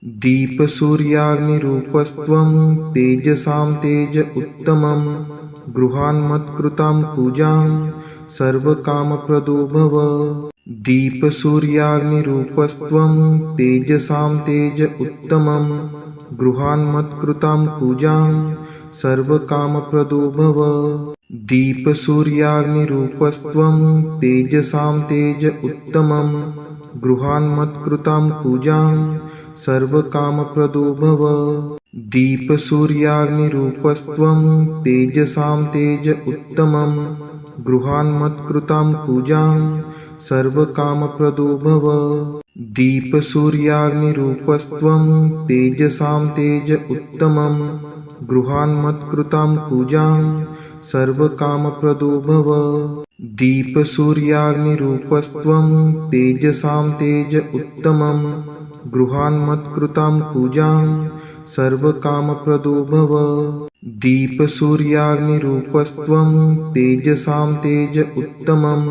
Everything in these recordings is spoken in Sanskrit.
दीपसूर्याग्निरूपस्त्वं तेजसां तेज उत्तमं गृहान्मत्कृतां पूजां सर्वकामप्रदो भव। दीपसूर्याग्निरूपस्त्वं तेजसां तेज उत्तमं गृहान्मत्कृतां पूजां सर्वकामप्रदो भव। दीपसूर्याग्निरूपस्त्वं तेजसां तेज उत्तमं गृहान्मत्कृतां पूजां सर्वकामप्रदो भव। दीपसूर्याग्निरूपस्त्वं तेजसां तेज उत्तमं गृहान्मत्कृतां पूजां सर्वकामप्रदो भव। दीपसूर्याग्निरूपस्त्वं तेजसां तेज उत्तमं गृहान्मत्कृतां पूजां सर्वकामप्रदो भव। दीपसूर्याग्निरूपस्त्वं तेजसां तेज उत्तमं गृहान्मत्कृतां पूजां सर्वकामप्रदो भव। दीपसूर्याग्निरूपस्त्वं तेजसां तेज उत्तमं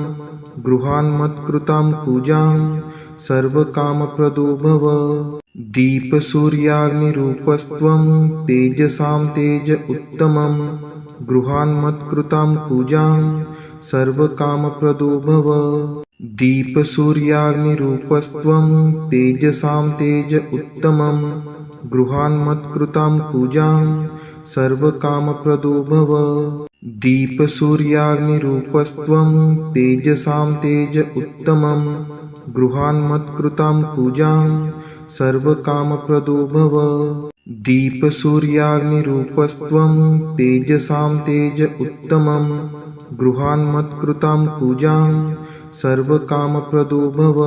गृहान्मत्कृतां पूजां सर्वकामप्रदो भव। दीपसूर्याग्निरूपस्त्वं तेजसां तेज उत्तमं गृहान्मत्कृतां पूजां सर्वकामप्रदो भव। दीपसूर्याग्निरूपस्त्वं तेजसां तेज उत्तमं गृहान्मत्कृतां पूजां सर्वकामप्रदो भव। दीपसूर्याग्निरूपस्त्वं तेजसां तेज उत्तमं गृहान्मत्कृतां पूजां सर्वकामप्रदो भव। दीपसूर्याग्निरूपस्त्वं तेजसां तेज उत्तमं गृहान्मत्कृतां पूजां सर्वकामप्रदो भव।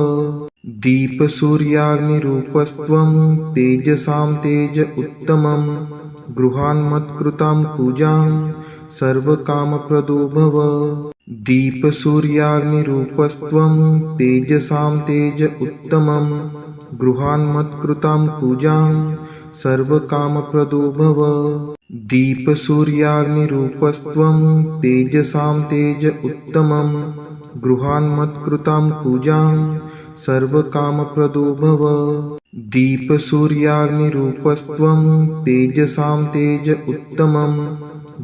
दीपसूर्याग्निरूपस्त्वं तेजसां तेज उत्तमं गृहान्मत्कृतां पूजां सर्वकामप्रदो भव। दीपसूर्याग्निरूपस्त्वं तेजसां तेज उत्तमं गृहान्मत्कृतां पूजां सर्वकामप्रदो भव। दीपसूर्याग्निरूपस्त्वं तेजसां तेज उत्तमं गृहान्मत्कृतां पूजां सर्वकामप्रदो भव। दीपसूर्याग्निरूपस्त्वं तेजसां तेज उत्तमं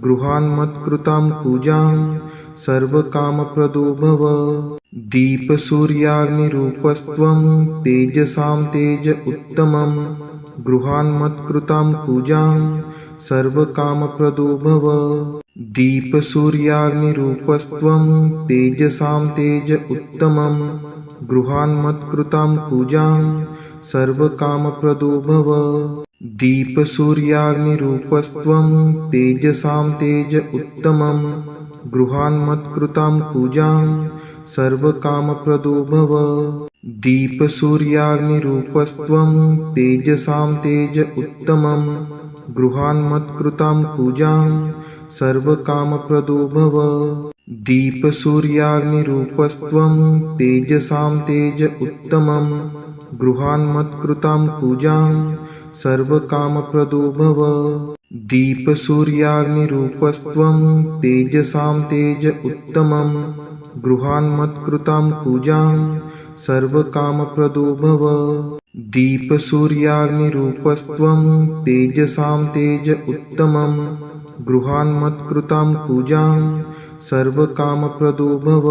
गृहान्मत्कृतां पूजां सर्वकामप्रदो भव। दीपसूर्याग्निरूपस्त्वं तेजसां तेज उत्तमं गृहान्मत्कृतां पूजां सर्वकामप्रदो भव। दीपसूर्याग्निरूपस्त्वं तेजसां तेज उत्तमं गृहान्मत्कृतां पूजां सर्वकामप्रदो भव। दीपसूर्याग्निरूपस्त्वं तेजसां तेज उत्तमं गृहान्मत्कृतां पूजां सर्वकामप्रदो भव। दीपसूर्याग्निरूपस्त्वं तेजसां तेज उत्तमं गृहान्मत्कृतां पूजां सर्वकामप्रदो भव। दीपसूर्याग्निरूपस्त्वं तेजसां तेज उत्तमं गृहान्मत्कृतां पूजां सर्वकामप्रदो भव। दीपसूर्याग्निरूपस्त्वं तेजसां तेज उत्तमं गृहान्मत्कृतां पूजां सर्वकामप्रदो भव। दीपसूर्याग्निरूपस्त्वं तेजसां तेज उत्तमं गृहान्मत्कृतां पूजां सर्वकामप्रदो भव।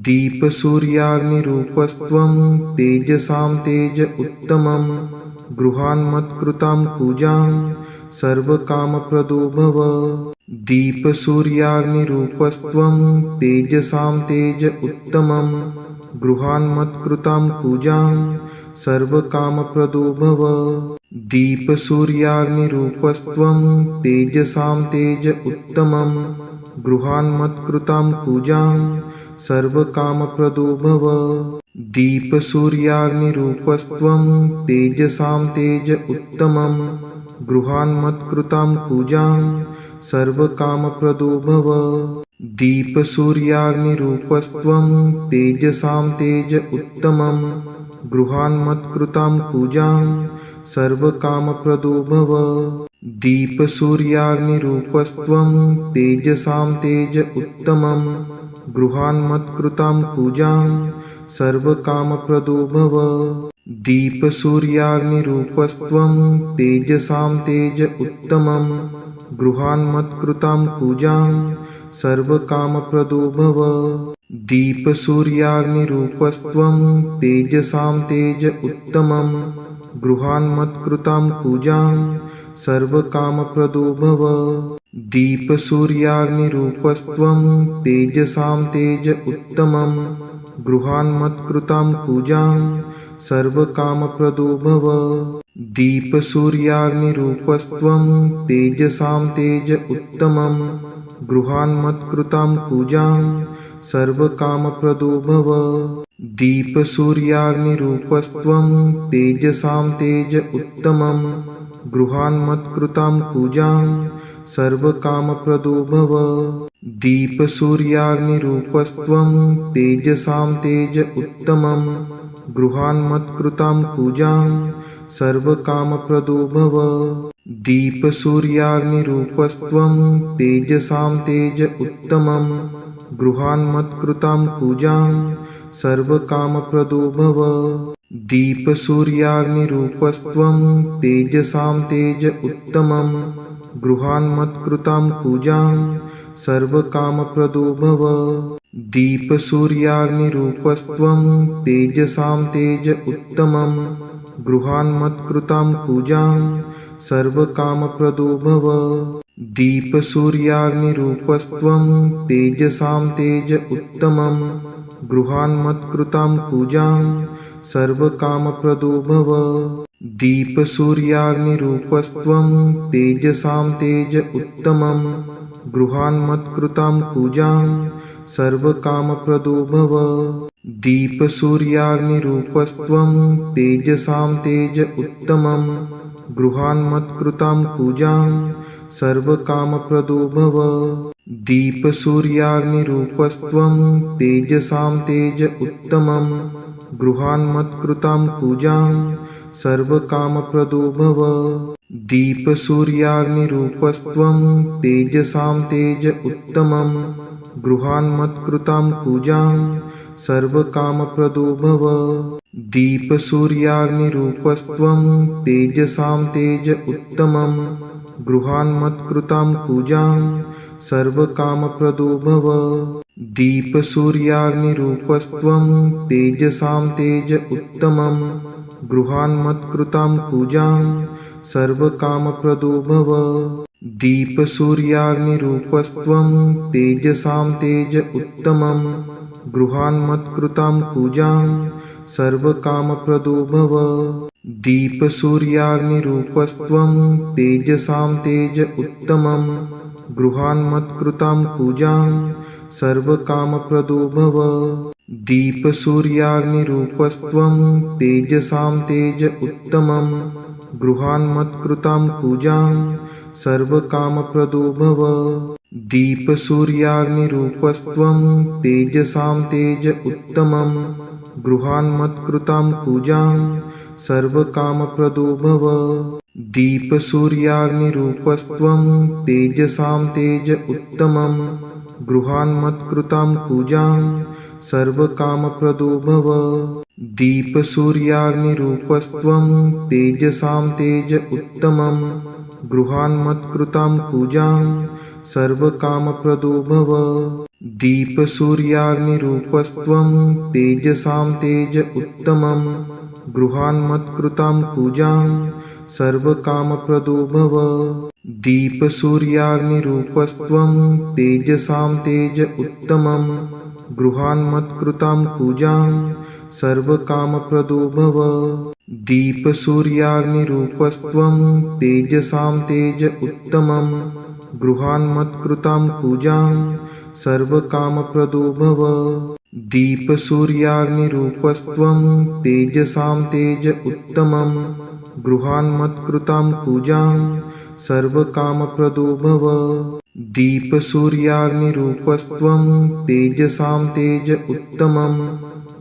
दीपसूर्याग्निरूपस्त्वं तेजसां तेज उत्तमं गृहान्मत्कृतां पूजां सर्वकामप्रदो भव। दीपसूर्याग्निरूपस्त्वं तेजसां तेज उत्तमं गृहान्मत्कृतां पूजां सर्वकामप्रदो भव। दीपसूर्याग्निरूपस्त्वं तेजसां तेज उत्तमं गृहान्मत्कृतां पूजां सर्वकामप्रदो भव। दीपसूर्याग्निरूपस्त्वं तेजसां तेज उत्तमं गृहान्मत्कृतां पूजां सर्वकामप्रदो भव। दीपसूर्याग्निरूपस्त्वं तेजसां तेज उत्तमं गृहान्मत्कृतां पूजां सर्वकामप्रदो भव। दीपसूर्याग्निरूपस्त्वं तेजसां तेज उत्तमं गृहान्मत्कृतां पूजां सर्वकामप्रदो भव। दीपसूर्याग्निरूपस्त्वं तेजसां तेज उत्तमं गृहान्मत्कृतां पूजां सर्वकामप्रदो भव। दीपसूर्याग्निरूपस्त्वं तेजसां तेज उत्तमं गृहान्मत्कृतां पूजां सर्वकामप्रदो भव। दीपसूर्याग्निरूपस्त्वं तेजसां तेज उत्तमं गृहान्मत्कृतां पूजां सर्वकामप्रदो भव। दीपसूर्याग्निरूपस्त्वं तेजसां तेज उत्तमं गृहान्मत्कृतां पूजां सर्वकामप्रदो भव। दीपसूर्याग्निरूपस्त्वं तेजसां तेज उत्तमं गृहान्मत्कृतां पूजां सर्वकामप्रदो भव। दीपसूर्याग्निरूपस्त्वं तेजसां तेज उत्तमं गृहान्मत्कृतां पूजां सर्वकामप्रदो भव। दीपसूर्याग्निरूपस्त्वं तेजसां तेज उत्तमं गृहान्मत्कृतां पूजां सर्वकामप्रदो भव। दीपसूर्याग्निरूपस्त्वं तेजसां तेज उत्तमं गृहान्मत्कृतां पूजां सर्वकामप्रदो भव। दीपसूर्याग्निरूपस्त्वं तेजसां तेज उत्तमं गृहान्मत्कृतां पूजां सर्वकामप्रदो भव। दीपसूर्याग्निरूपस्त्वं तेजसां तेज उत्तमं गृहान्मत्कृतां पूजां सर्वकामप्रदो भव। दीपसूर्याग्निरूपस्त्वं तेजसां तेज उत्तमं गृहान्मत्कृतां पूजां सर्वकामप्रदो भव। दीपसूर्याग्निरूपस्त्वं तेजसां तेज उत्तमं गृहान्मत्कृतां पूजां सर्वकामप्रदो भव। दीपसूर्याग्निरूपस्त्वं तेजसां तेज उत्तमं गृहान्मत्कृतां पूजां सर्वकामप्रदो भव। दीपसूर्याग्निरूपस्त्वं तेजसां तेज उत्तमं गृहान्मत्कृतां पूजां सर्वकामप्रदो भव। दीपसूर्याग्निरूपस्त्वं तेजसां तेज उत्तमं गृहान्मत्कृतां पूजां सर्वकामप्रदो भव। दीपसूर्याग्निरूपस्त्वं तेजसां तेज उत्तमं गृहान्मत्कृतां पूजां सर्वकामप्रदो भव। दीपसूर्याग्निरूपस्त्वं तेजसां तेज उत्तमं गृहान्मत्कृतां पूजां सर्वकामप्रदो भव। दीपसूर्याग्निरूपस्त्वं तेजसां तेज उत्तमं गृहान्मत्कृतां पूजां सर्वकामप्रदो भव। दीपसूर्याग्निरूपस्त्वं तेजसां तेज उत्तमं गृहान्मत्कृतां पूजां सर्वकामप्रदो भव। दीपसूर्याग्निरूपस्त्वं तेजसां तेज उत्तमं गृहान्मत्कृतां पूजां सर्वकामप्रदो भव। दीपसूर्याग्निरूपस्त्वं तेजसां तेज उत्तमं गृहान्मत्कृतां पूजां सर्वकामप्रदो भव। दीपसूर्याग्निरूपस्त्वं तेजसां तेज उत्तमं गृहान्मत्कृतां पूजां सर्वकामप्रदो भव। दीपसूर्याग्निरूपस्त्वं तेजसां तेज उत्तमं गृहान्मत्कृतां पूजां सर्वकामप्रदो भव। दीपसूर्याग्निरूपस्त्वं तेजसां तेज उत्तमं गृहान्मत्कृतां पूजां सर्वकामप्रदो भव। दीपसूर्याग्निरूपस्त्वं तेजसां तेज उत्तमं गृहान्मत्कृतां पूजां सर्वकामप्रदो भव। दीपसूर्याग्निरूपस्त्वं तेजसां तेज उत्तमं गृहान्मत्कृतां पूजां सर्वकामप्रदो भव। दीपसूर्याग्निरूपस्त्वं तेजसां तेज उत्तमं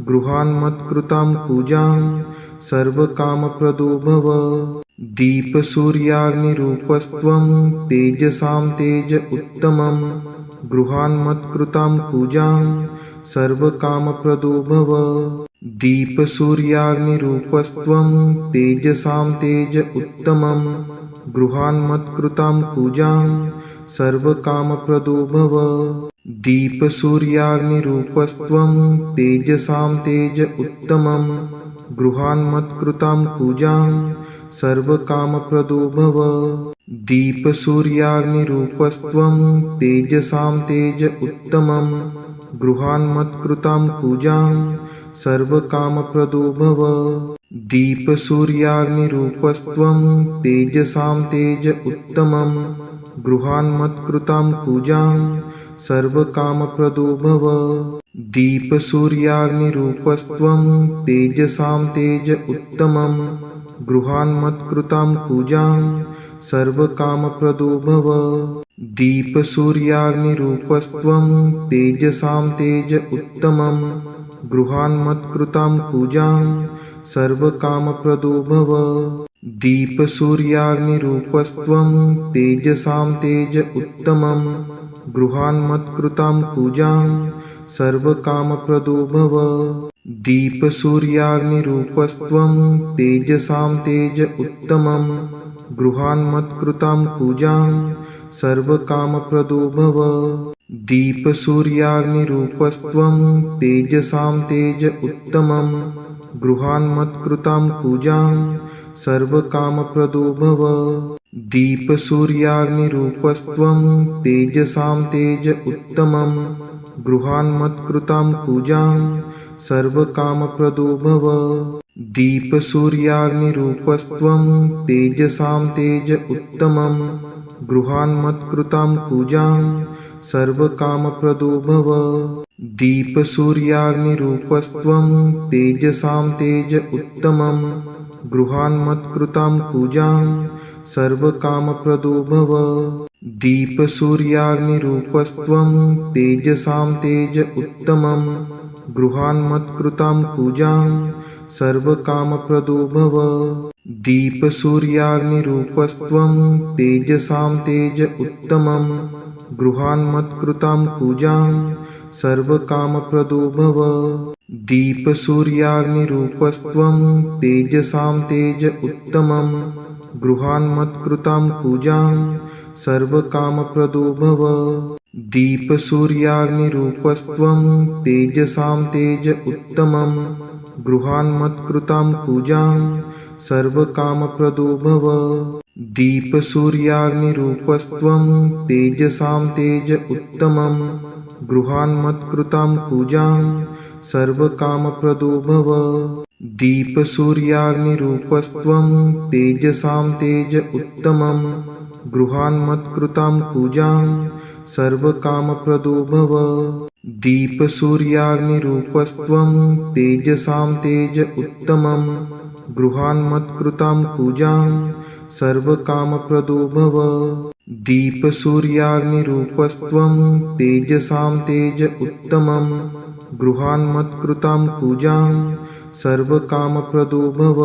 गृहान्मत्कृतां पूजां सर्वकामप्रदो भव। दीपसूर्याग्निरूपस्त्वं तेजसां तेज उत्तमं गृहान्मत्कृतां पूजां सर्वकामप्रदो भव। दीपसूर्याग्निरूपस्त्वं तेजसां तेज उत्तमं गृहान्मत्कृतां पूजां सर्वकामप्रदो भव। दीपसूर्याग्निरूपस्त्वं तेजसां तेज उत्तमं गृहान्मत्कृतां पूजां सर्वकामप्रदो भव। दीपसूर्याग्निरूपस्त्वं तेजसां तेज उत्तमं गृहान्मत्कृतां पूजां सर्वकामप्रदो भव। दीपसूर्याग्निरूपस्त्वं तेजसां तेज उत्तमं गृहान्मत्कृतां पूजां सर्वकामप्रदो भव। दीपसूर्याग्निरूपस्त्वं तेजसां तेज उत्तमं गृहान्मत्कृतां पूजां सर्वकामप्रदो भव। दीपसूर्याग्निरूपस्त्वं तेजसां तेज उत्तमं गृहान्मत्कृतां पूजां सर्वकामप्रदो भव। दीपसूर्याग्निरूपस्त्वं तेजसां तेज उत्तमं गृहान्मत्कृतां पूजां सर्वकामप्रदो भव। दीपसूर्याग्निरूपस्त्वं तेजसां तेज उत्तमं गृहान्मत्कृतां पूजां सर्वकामप्रदो भव। दीपसूर्याग्निरूपस्त्वं तेजसां तेज उत्तमं गृहान्मत्कृतां पूजां सर्वकामप्रदो भव। दीपसूर्याग्निरूपस्त्वं तेजसां तेज उत्तमं गृहान्मत्कृतां पूजां सर्वकामप्रदो भव। दीपसूर्याग्निरूपस्त्वं तेजसां तेज उत्तमं गृहान्मत्कृतां पूजां सर्वकामप्रदो भव। दीपसूर्याग्निरूपस्त्वं तेजसां तेज उत्तमं गृहान्मत्कृतां पूजां सर्वकामप्रदो भव। दीपसूर्याग्निरूपस्त्वं तेजसां तेज उत्तमं गृहान्मत्कृतां पूजां सर्वकामप्रदो भव। दीपसूर्याग्निरूपस्त्वं तेजसां तेज उत्तमं गृहान्मत्कृतां पूजां सर्वकामप्रदो भव। दीपसूर्याग्निरूपस्त्वं तेजसां तेज उत्तमं गृहान्मत्कृतां पूजां सर्वकामप्रदो भव। दीपसूर्याग्निरूपस्त्वं तेजसां तेज उत्तमं गृहान्मत्कृतां पूजां सर्वकामप्रदो भव। दीपसूर्याग्निरूपस्त्वं तेजसां तेज उत्तमं गृहान्मत्कृतां पूजां सर्वकामप्रदो भव। दीपसूर्याग्निरूपस्त्वं तेजसां तेज उत्तमं गृहान्मत्कृतां पूजां सर्वकामप्रदो भव। दीपसूर्याग्निरूपस्त्वं तेजसां तेज उत्तमं गृहान्मत्कृतां पूजां सर्वकामप्रदो भव। दीपसूर्याग्निरूपस्त्वं तेजसां तेज उत्तमं गृहान्मत्कृतां पूजां सर्वकामप्रदो भव।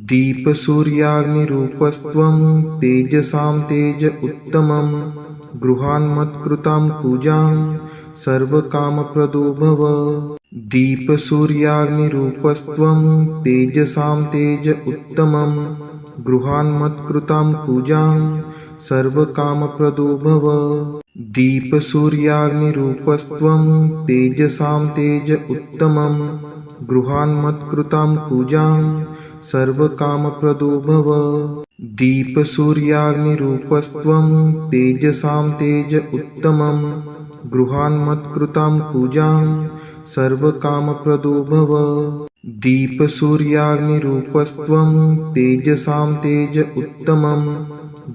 दीपसूर्याग्निरूपस्त्वं तेजसां तेज उत्तमं गृहान्मत्कृतां पूजां सर्वकामप्रदो भव। दीपसूर्याग्निरूपस्त्वं तेजसां तेज उत्तमं गृहान्मत्कृतां पूजां सर्वकामप्रदो भव। दीपसूर्याग्निरूपस्त्वं तेजसां तेज उत्तमं गृहान्मत्कृतां पूजां सर्वकामप्रदो भव। दीपसूर्याग्निरूपस्त्वं तेजसां तेज उत्तमं गृहान्मत्कृतां पूजां सर्वकामप्रदो भव। दीपसूर्याग्निरूपस्त्वं तेजसां तेज उत्तमं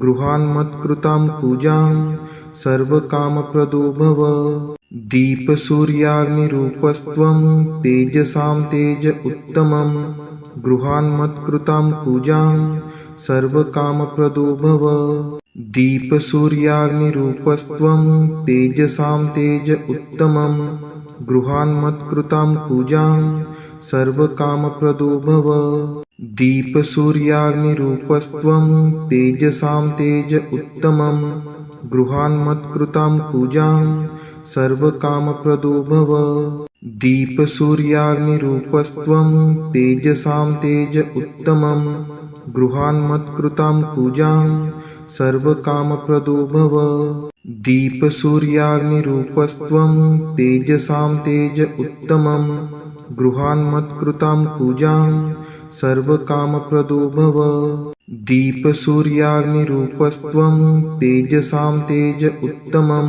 गृहान्मत्कृतां पूजां सर्वकामप्रदो भव। दीपसूर्याग्निरूपस्त्वं तेजसां तेज उत्तमं गृहान्मत्कृतां पूजां सर्वकामप्रदो भव। दीपसूर्याग्निरूपस्त्वं तेजसां तेज उत्तमं गृहान्मत्कृतां पूजां सर्वकामप्रदो भव। दीपसूर्याग्निरूपस्त्वं तेजसां तेज उत्तमं गृहान्मत्कृतां पूजां सर्वकामप्रदो भव। दीपसूर्याग्निरूपस्त्वं तेजसां तेज उत्तमं गृहान्मत्कृतां पूजां सर्वकामप्रदो भव। दीपसूर्याग्निरूपस्त्वं तेजसां तेज उत्तमं गृहान्मत्कृतां पूजां सर्वकामप्रदो भव। दीपसूर्याग्निरूपस्त्वं तेजसां तेज उत्तमं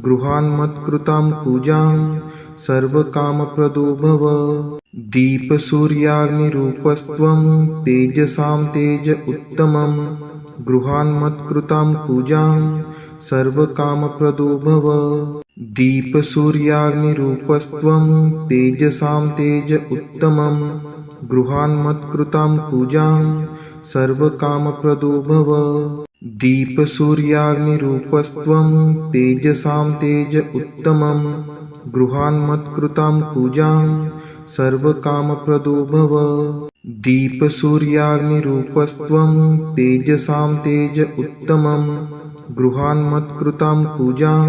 गृहान्मत्कृतां पूजां सर्वकामप्रदो भव। दीपसूर्याग्निरूपस्त्वं तेजसां तेज उत्तमं गृहान्मत्कृतां पूजां सर्वकामप्रदो भव। दीपसूर्याग्निरूपस्त्वं तेजसां तेज उत्तमं गृहान्मत्कृतां पूजां सर्वकामप्रदो भव। दीपसूर्याग्निरूपस्त्वं तेजसां तेज उत्तमं गृहान्मत्कृतां पूजां सर्वकामप्रदो भव। दीपसूर्याग्निरूपस्त्वं तेजसां तेज उत्तमं गृहान्मत्कृतां पूजां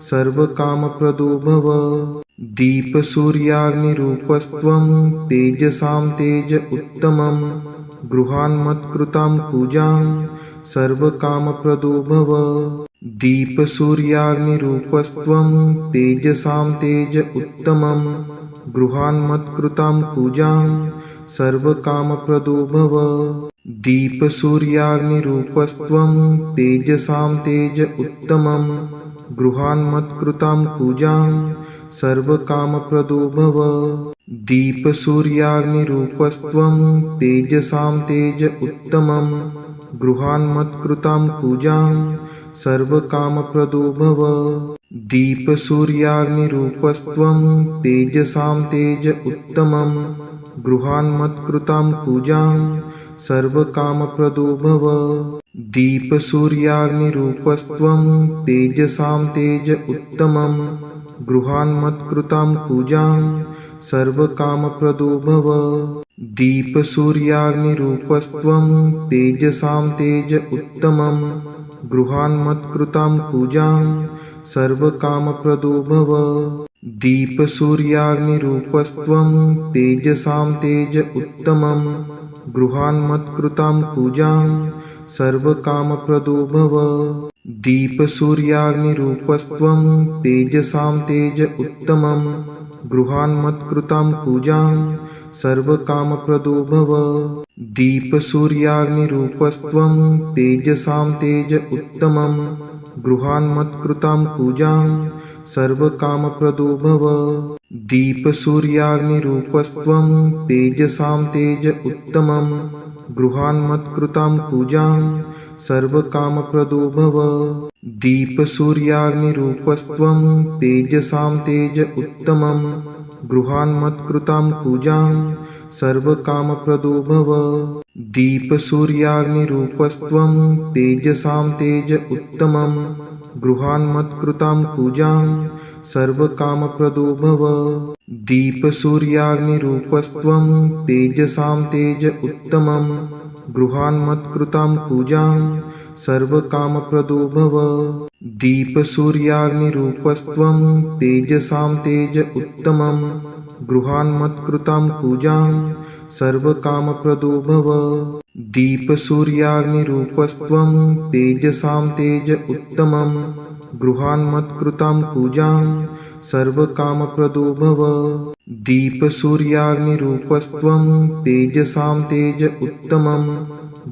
सर्वकामप्रदो भव। दीपसूर्याग्निरूपस्त्वं तेजसां तेज उत्तमं गृहान्मत्कृतां पूजां सर्वकामप्रदो भव। दीपसूर्याग्निरूपस्त्वं तेजसां तेज उत्तमं गृहान्मत्कृतां पूजां सर्वकामप्रदो भव। दीपसूर्याग्निरूपस्त्वं तेजसां तेज उत्तमं गृहान्मत्कृतां पूजां सर्वकामप्रदो भव। दीपसूर्याग्निरूपस्त्वं तेजसां तेज उत्तमं गृहान्मत्कृतां पूजां सर्वकामप्रदो भव। दीपसूर्याग्निरूपस्त्वं तेजसां तेज उत्तमं गृहान्मत्कृतां पूजां सर्वकामप्रदो भव। दीपसूर्याग्निरूपस्त्वं तेजसां तेज उत्तमं गृहान्मत्कृतां पूजां सर्वकामप्रदो भव। दीपसूर्याग्निरूपस्त्वं तेजसां तेज उत्तमं गृहान्मत्कृतां पूजां सर्वकामप्रदो भव। दीपसूर्याग्निरूपस्त्वं तेजसां तेज उत्तमं गृहान्मत्कृतां पूजां सर्वकामप्रदो भव। दीपसूर्याग्निरूपस्त्वं तेजसां तेज उत्तमं गृहान्मत्कृतां पूजां सर्वकामप्रदो भव। दीपसूर्याग्निरूपस्त्वं तेजसां तेज उत्तमं गृहान्मत्कृतां पूजां सर्वकामप्रदो भव। दीपसूर्याग्निरूपस्त्वं तेजसां तेज उत्तमं गृहान्मत्कृतां पूजां सर्वकामप्रदो भव। दीपसूर्याग्निरूपस्त्वं तेजसां तेज उत्तमं गृहान्मत्कृतां पूजां सर्वकामप्रदो भव। दीपसूर्याग्निरूपस्त्वं तेजसां तेज उत्तमं गृहान्मत्कृतां पूजां सर्वकामप्रदो भव। दीपसूर्याग्निरूपस्त्वं तेजसां तेज उत्तमं गृहान्मत्कृतां पूजां सर्वकामप्रदो भव। दीपसूर्याग्निरूपस्त्वं तेजसां तेज उत्तमं गृहान्मत्कृतां पूजां सर्वकामप्रदो भव। दीपसूर्याग्निरूपस्त्वं तेजसां तेज उत्तमं गृहान्मत्कृतां पूजां सर्वकामप्रदो भव। दीपसूर्याग्निरूपस्त्वं तेजसां तेज उत्तमं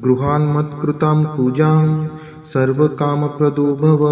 गृहान्मत्कृतां पूजां सर्वकामप्रदो भव।